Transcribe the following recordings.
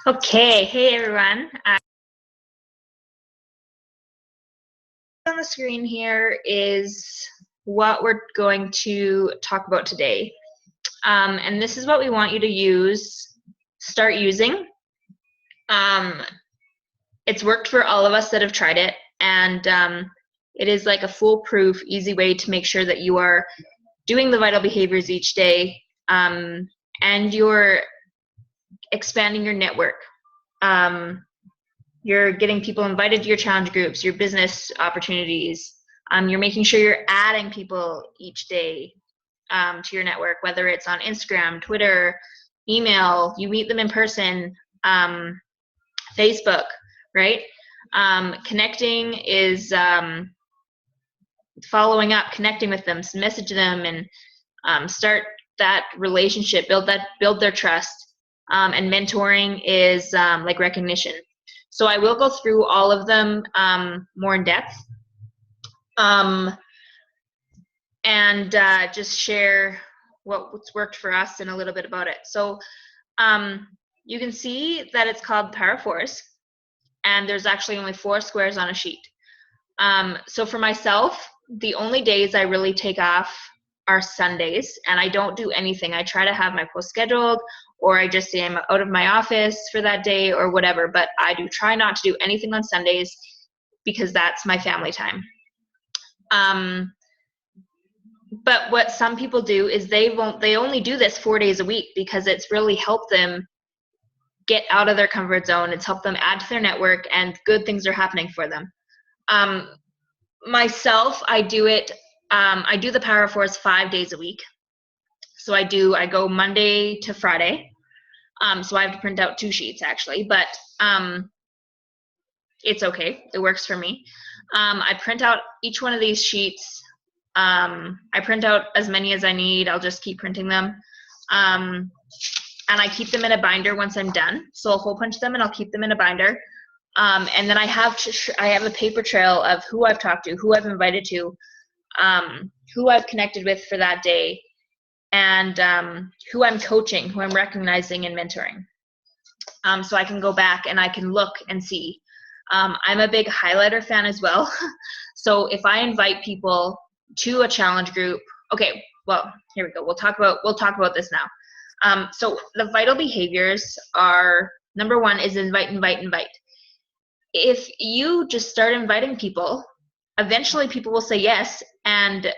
Okay, hey everyone. On the screen here is what we're going to talk about today. And this is what we want you to start using. It's worked for all of us that have tried it, and it is like a foolproof, easy way to make sure that you are doing the vital behaviors each day, and you're expanding your network. You're getting people invited to your challenge groups, your business opportunities. You're making sure you're adding people each day to your network, whether it's on Instagram, Twitter, email, you meet them in person, Facebook, right? Connecting is following up, connecting with them, message them, and start that relationship, build their trust. And mentoring is like recognition. So I will go through all of them more in depth, and just share what's worked for us and a little bit about it. So you can see that it's called Power 4's, and there's actually only 4 squares on a sheet. So for myself, the only days I really take off are Sundays, and I don't do anything. I try to have my post scheduled, or I just say I'm out of my office for that day or whatever, but I do try not to do anything on Sundays because that's my family time. But what some people do is they only do this 4 days a week because it's really helped them get out of their comfort zone. It's helped them add to their network, and good things are happening for them. Myself, I do the Power 4's 5 days a week. So I go Monday to Friday. So I have to print out 2 sheets actually, but it's okay. It works for me. I print out each one of these sheets. I print out as many as I need. I'll just keep printing them. And I keep them in a binder once I'm done. So I'll hole punch them and I'll keep them in a binder. And then I have a paper trail of who I've talked to, who I've invited to, who I've connected with for that day, and who I'm coaching, who I'm recognizing and mentoring. So I can go back and I can look and see. I'm a big highlighter fan as well. So if I invite people to a challenge group, okay, well, here we go. We'll talk about this now. So the vital behaviors are, number 1 is invite. If you just start inviting people, eventually people will say yes, and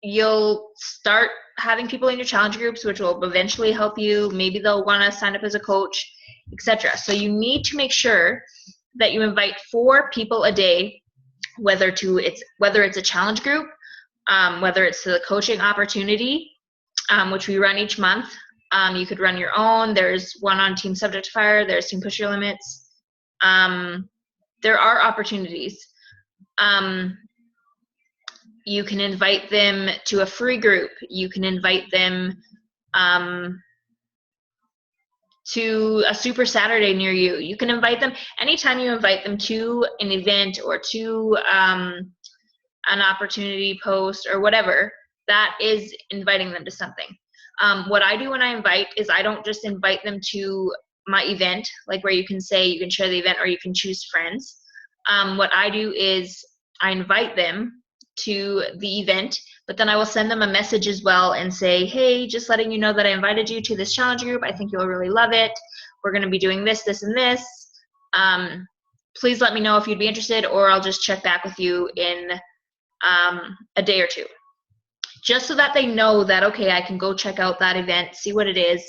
you'll start having people in your challenge groups, which will eventually help you. Maybe they'll want to sign up as a coach, etc. So you need to make sure that you invite 4 people a day, whether it's a challenge group, whether it's the coaching opportunity, which we run each month. You could run your own. There's one on Team Subject to Fire. There's Team Push Your Limits. There are opportunities. You can invite them to a free group. You can invite them to a Super Saturday near you. You can invite them anytime you invite them to an event or to an opportunity post or whatever. That is inviting them to something. What I do when I invite is I don't just invite them to my event, like where you can say you can share the event or you can choose friends. What I do is I invite them to the event, but then I will send them a message as well and say, hey, just letting you know that I invited you to this challenge group. I think you'll really love it. We're going to be doing this, this, and this. Please let me know if you'd be interested, or I'll just check back with you in a day or 2. Just so that they know that, okay, I can go check out that event, see what it is.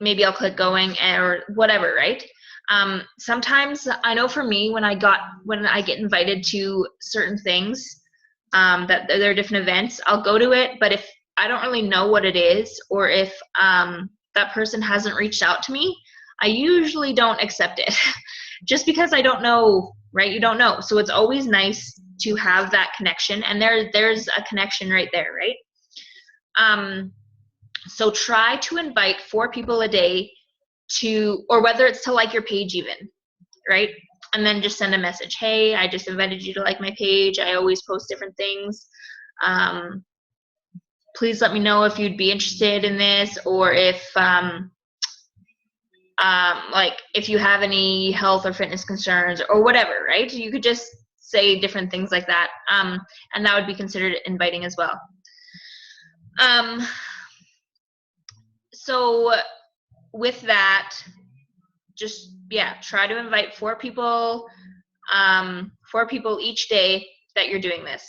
Maybe I'll click going or whatever, right? Sometimes I know for me, when I get invited to certain things, that there are different events, I'll go to it. But if I don't really know what it is, or if that person hasn't reached out to me, I usually don't accept it just because I don't know, right? You don't know. So it's always nice to have that connection, and there's a connection right there, right? So try to invite 4 people a day to, or whether it's to like your page even, right? And then just send a message. Hey, I just invited you to like my page. I always post different things. Please let me know if you'd be interested in this, or if like if you have any health or fitness concerns or whatever, right? You could just say different things like that, and that would be considered inviting as well. So with that, just, yeah, try to invite 4 people each day that you're doing this.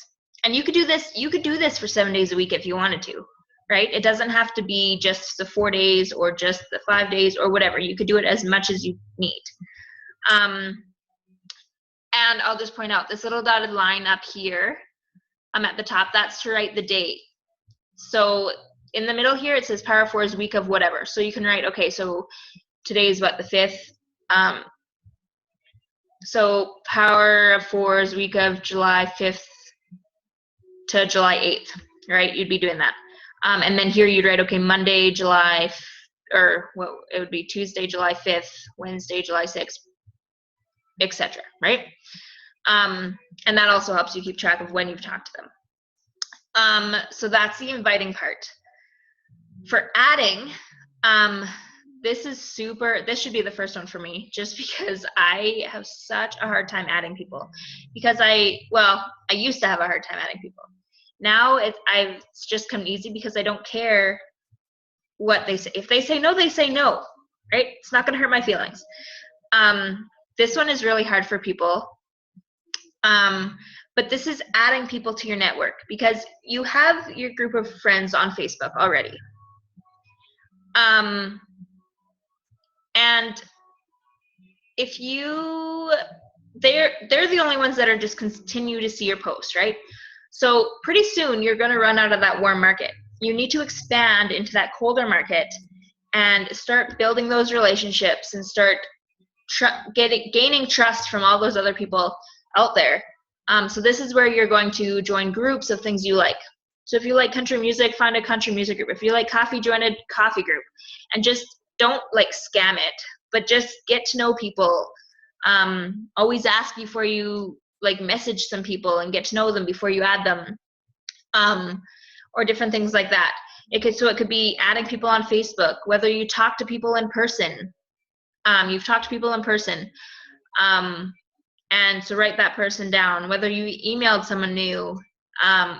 And you could do this for 7 days a week if you wanted to, right? It doesn't have to be just the 4 days or just the 5 days or whatever. You could do it as much as you need. And I'll just point out this little dotted line up here, at the top, that's to write the date. So in the middle here, it says Power 4's week of whatever. So you can write, okay, so today is what, the 5th? So Power of 4's week of July 5th to July 8th, right? You'd be doing that. And then here you'd write, okay, Monday, it would be Tuesday, July 5th, Wednesday, July 6th, etc., right? And that also helps you keep track of when you've talked to them. So that's the inviting part. For adding, this should be the first one for me, just because I have such a hard time adding people. Because I used to have a hard time adding people. Now it's just come easy because I don't care what they say. If they say no, they say no, right? It's not going to hurt my feelings. This one is really hard for people. But this is adding people to your network because you have your group of friends on Facebook already. And if they're the only ones that are just continue to see your post, right? So pretty soon you're going to run out of that warm market. You need to expand into that colder market and start building those relationships and start gaining trust from all those other people out there. So this is where you're going to join groups of things you like. So if you like country music, find a country music group. If you like coffee, join a coffee group. And just don't scam it, but just get to know people. Always ask before you message some people and get to know them before you add them, or different things like that. It could be adding people on Facebook, whether you talk to people in person. You've talked to people in person, and so write that person down. Whether you emailed someone new,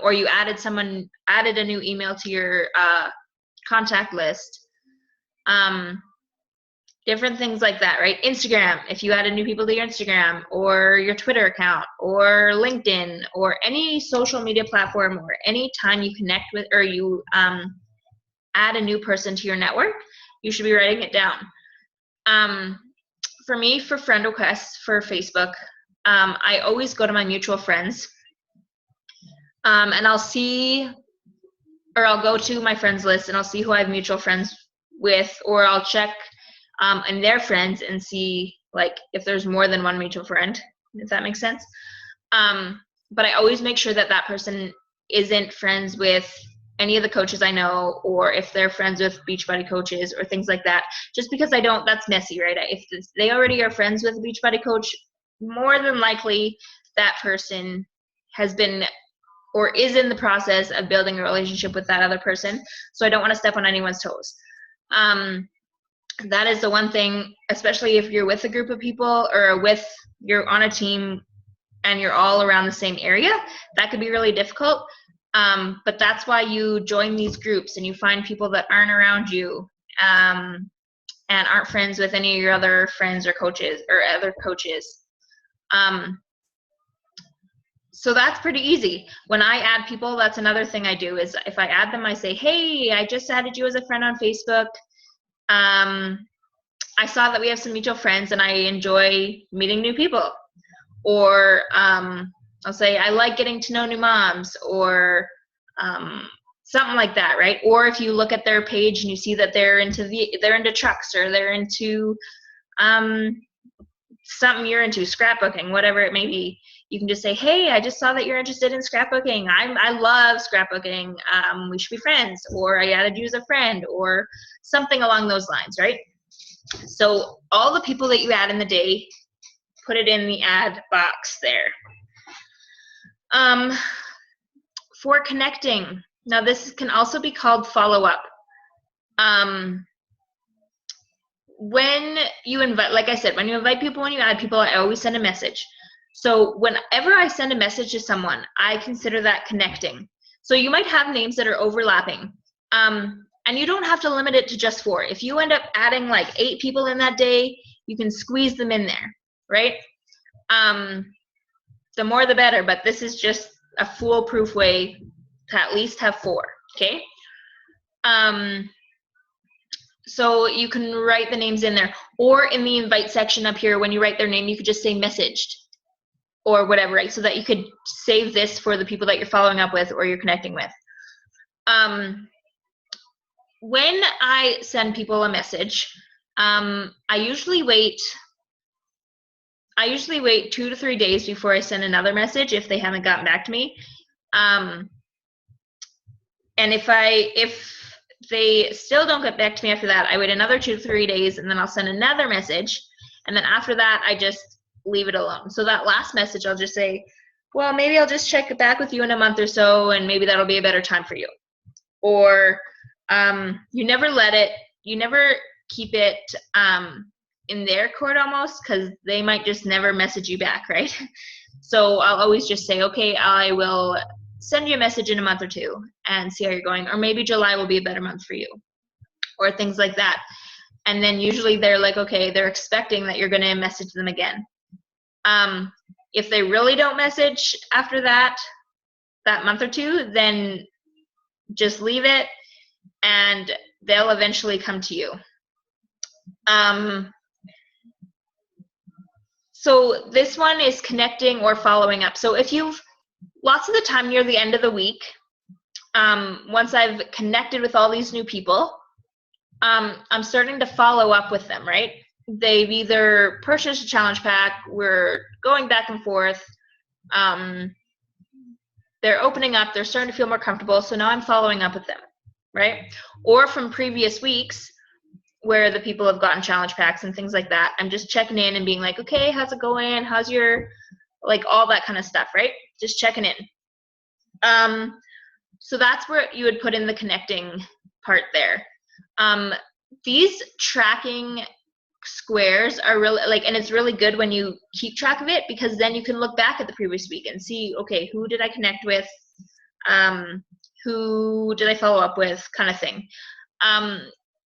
or you added a new email to your contact list. Different things like that, right? Instagram, if you added new people to your Instagram or your Twitter account or LinkedIn or any social media platform, or any time you connect with or you add a new person to your network, you should be writing it down. For me, for friend requests for Facebook, I always go to my mutual friends, and I'll go to my friends list and I'll see who I have mutual friends with, or I'll check and their friends and see if there's more than one mutual friend, if that makes sense. But I always make sure that person isn't friends with any of the coaches I know, or if they're friends with Beachbody coaches or things like that, just because that's messy, right? If they already are friends with a Beachbody coach, more than likely that person has been or is in the process of building a relationship with that other person. So I don't want to step on anyone's toes. That is the one thing, especially if you're with a group of people or you're on a team and you're all around the same area, that could be really difficult. But that's why you join these groups and you find people that aren't around you, and aren't friends with any of your other friends or coaches or other coaches. So that's pretty easy. When I add people, that's another thing I do is if I add them, I say, hey, I just added you as a friend on Facebook. I saw that we have some mutual friends and I enjoy meeting new people. Or I'll say, I like getting to know new moms, or something like that, right? Or if you look at their page and you see that they're into trucks, or they're into something you're into, scrapbooking, whatever it may be, you can just say, hey, I just saw that you're interested in scrapbooking. I love scrapbooking. We should be friends, or I added you as a friend, or something along those lines, right? So all the people that you add in the day, put it in the add box there. For connecting, now this can also be called follow-up. when you invite, like I said, when you invite people, when you add people, I always send a message. So whenever I send a message to someone, I consider that connecting. So you might have names that are overlapping. And you don't have to limit it to just 4. If you end up adding like 8 people in that day, you can squeeze them in there, right? The more the better, but this is just a foolproof way to at least have 4, okay? So you can write the names in there, or in the invite section up here, when you write their name, you could just say messaged or whatever, right? So that you could save this for the people that you're following up with or you're connecting with. When I send people a message, I usually wait 2 to 3 days before I send another message if they haven't gotten back to me. And if they still don't get back to me after that, I wait another 2 to 3 days, and then I'll send another message. And then after that, I just leave it alone. So that last message, I'll just say, well, maybe I'll just check back with you in a month or so, and maybe that'll be a better time for you. Or you never keep it in their court almost, because they might just never message you back, right? So I'll always just say, okay, I will send you a message in a month or 2 and see how you're going, or maybe July will be a better month for you, or things like that. And then usually they're like, okay, they're expecting that you're going to message them again. If they really don't message after that month or 2, then just leave it and they'll eventually come to you. So this one is connecting or following up. So if you've, lots of the time near the end of the week, once I've connected with all these new people, I'm starting to follow up with them, right? They've either purchased a challenge pack, we're going back and forth, they're opening up, they're starting to feel more comfortable, so now I'm following up with them, right? Or from previous weeks where the people have gotten challenge packs and things like that, I'm just checking in and being like, okay, how's it going? How's your, like, all that kind of stuff, right? Just checking in. So that's where you would put in the connecting part there. These tracking squares are really, like, and it's really good when you keep track of it, because then you can look back at the previous week and see, okay, who did I connect with? Who did I follow up with, kind of thing.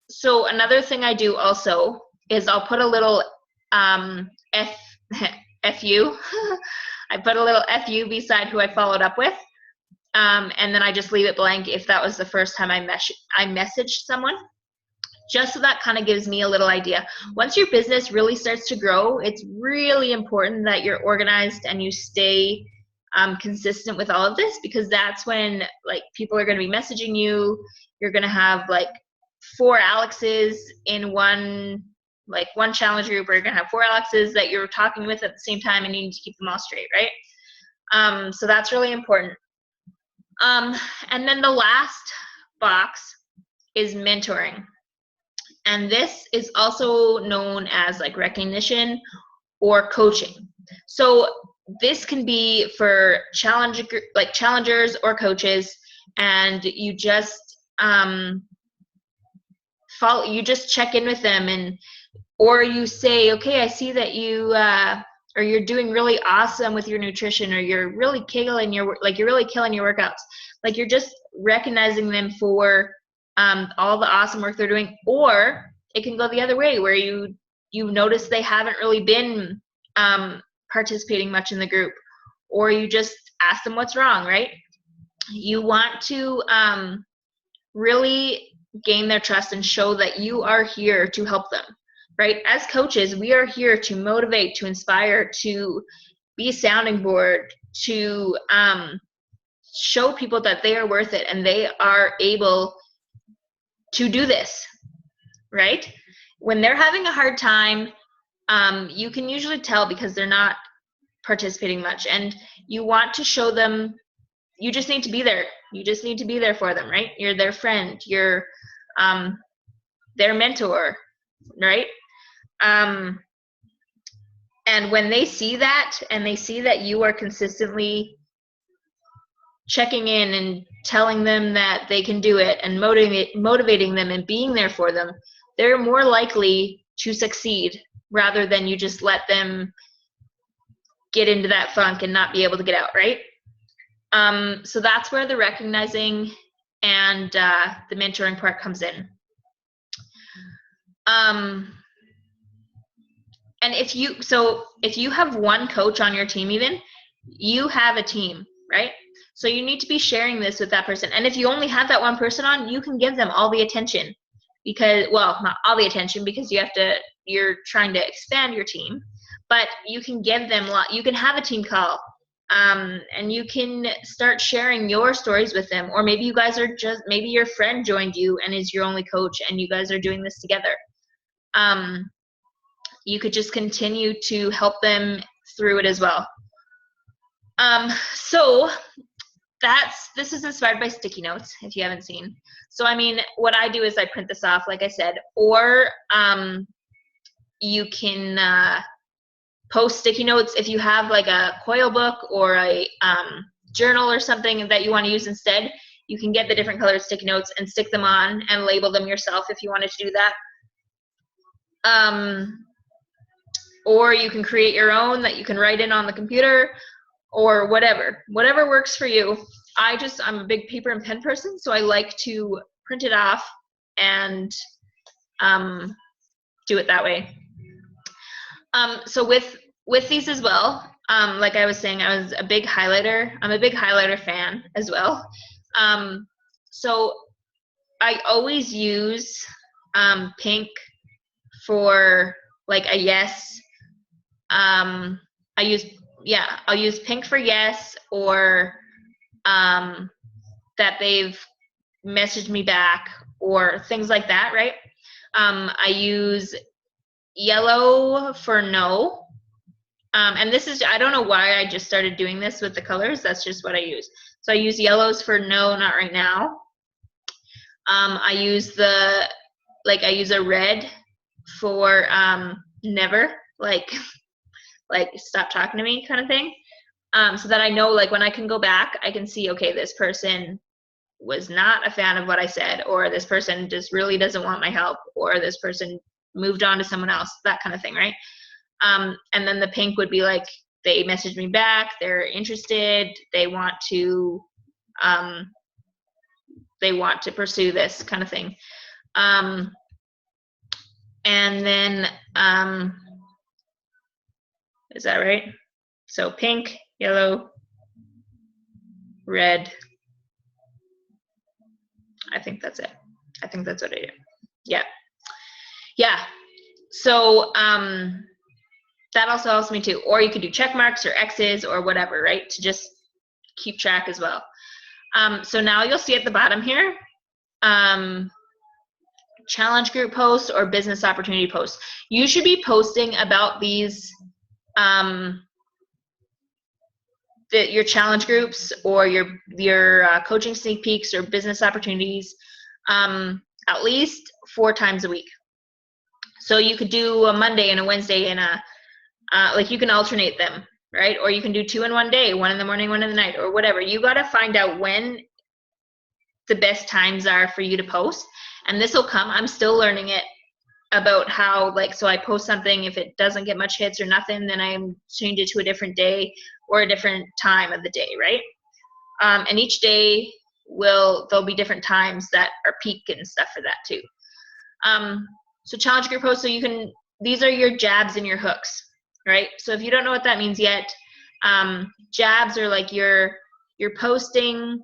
So another thing I do also is I'll put a little FU. I put a little FU beside who I followed up with. And then I just leave it blank if that was the first time I messaged someone, just so that kind of gives me a little idea. Once your business really starts to grow, it's really important that you're organized and you stay consistent with all of this, because that's when, like, people are going to be messaging you. You're going to have like 4 Alexes in one challenge group, or you're going to have 4 Alexes that you're talking with at the same time, and you need to keep them all straight, right? So that's really important. And then the last box is mentoring. And this is also known as like recognition or coaching. So this can be for challengers or coaches, and you just you just check in with them, or you say, okay, I see that you or you're doing really awesome with your nutrition, or you're really killing your workouts. Like, you're just recognizing them for all the awesome work they're doing. Or it can go the other way, where you notice they haven't really been participating much in the group, or you just ask them what's wrong, right? You want to really gain their trust and show that you are here to help them, right? As coaches, we are here to motivate, to inspire, to be a sounding board, to show people that they are worth it and they are able to do this, right? When they're having a hard time, you can usually tell because they're not participating much, and you want to show them, you just need to be there. You just need to be there for them, right? You're their friend, you're their mentor, right? And when they see that, and they see that you are consistently checking in and telling them that they can do it, and motivating them and being there for them, they're more likely to succeed, rather than you just let them get into that funk and not be able to get out, right? So that's where the recognizing and the mentoring part comes in. And if you have one coach on your team, even, you have a team, right? So you need to be sharing this with that person. And if you only have that one person on, you can give them all the attention, because, well, not all the attention, because you're trying to expand your team, but you can give them you can have a team call, and you can start sharing your stories with them. Or maybe you guys are maybe your friend joined you and is your only coach, and you guys are doing this together. You could just continue to help them through it as well. So this is inspired by sticky notes, if you haven't seen. So, I mean, what I do is I print this off, like I said, or you can post sticky notes. If you have like a coil book or a journal or something that you want to use instead, you can get the different colored sticky notes and stick them on and label them yourself if you wanted to do that. Or you can create your own that you can write in on the computer, or whatever works for you. I'm a big paper and pen person, so I like to print it off and do it that way. So with these as well, like I was saying, I'm a big highlighter fan as well. So I always use pink for like a yes. I'll use pink for yes, or that they've messaged me back, or things like that, right? I use yellow for no. And this is, I don't know why I just started doing this with the colors. That's just what I use. So I use yellows for no, not right now. I use a red for never, like stop talking to me kind of thing. So that I know, like, when I can go back, I can see, okay, this person was not a fan of what I said, or this person just really doesn't want my help, or this person moved on to someone else, that kind of thing, right? And then the pink would be like, they messaged me back, they're interested, they want to pursue this kind of thing. And then, is that right? So pink, yellow, red. I think that's it. I think that's what I do. Yeah. Yeah. So that also helps me too. Or you could do check marks or X's or whatever, right? To just keep track as well. So now you'll see at the bottom here, challenge group posts or business opportunity posts. You should be posting about these, your challenge groups or your coaching sneak peeks or business opportunities at least 4 times a week. So you could do a Monday and a Wednesday and like you can alternate them, right? Or you can do 2 in one day, 1 in the morning, 1 in the night, or whatever. You got to find out when the best times are for you to post, and this will come. I'm still learning it about how, like, so I post something, if it doesn't get much hits or nothing, then I change it to a different day or a different time of the day, right? And each day there'll be different times that are peak and stuff for that too. So challenge group posts, so these are your jabs and your hooks, right? So if you don't know what that means yet, jabs are like you're posting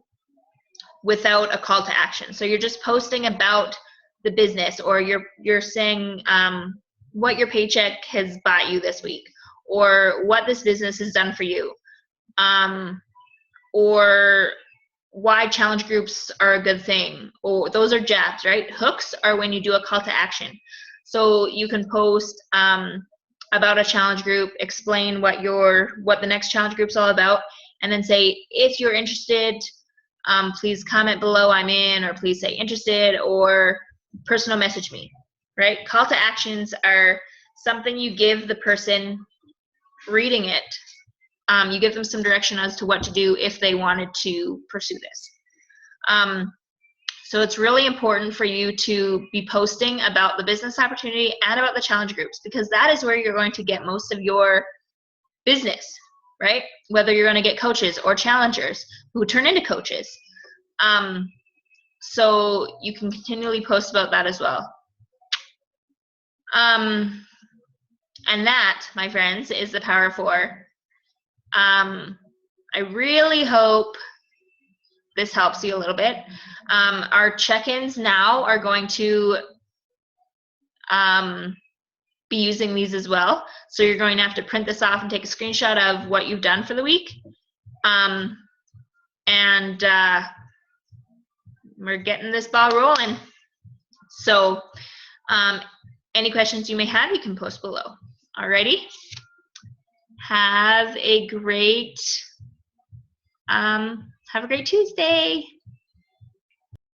without a call to action. So you're just posting about the business, or you're saying what your paycheck has bought you this week, or what this business has done for you, or why challenge groups are a good thing. Or those are jabs, right? Hooks are when you do a call to action. So you can post about a challenge group, explain what the next challenge group's all about, and then say, if you're interested, please comment below I'm in, or please say interested, or personal message me, right? Call to actions are something you give the person reading it. You give them some direction as to what to do if they wanted to pursue this. So it's really important for you to be posting about the business opportunity and about the challenge groups, because that is where you're going to get most of your business, right? Whether you're going to get coaches or challengers who turn into coaches. So you can continually post about that as well. And that, my friends, is the power of 4. I really hope this helps you a little bit. Our check-ins now are going to be using these as well. So you're going to have to print this off and take a screenshot of what you've done for the week. And we're getting this ball rolling. So any questions you may have, you can post below. Alrighty. Have a great Tuesday.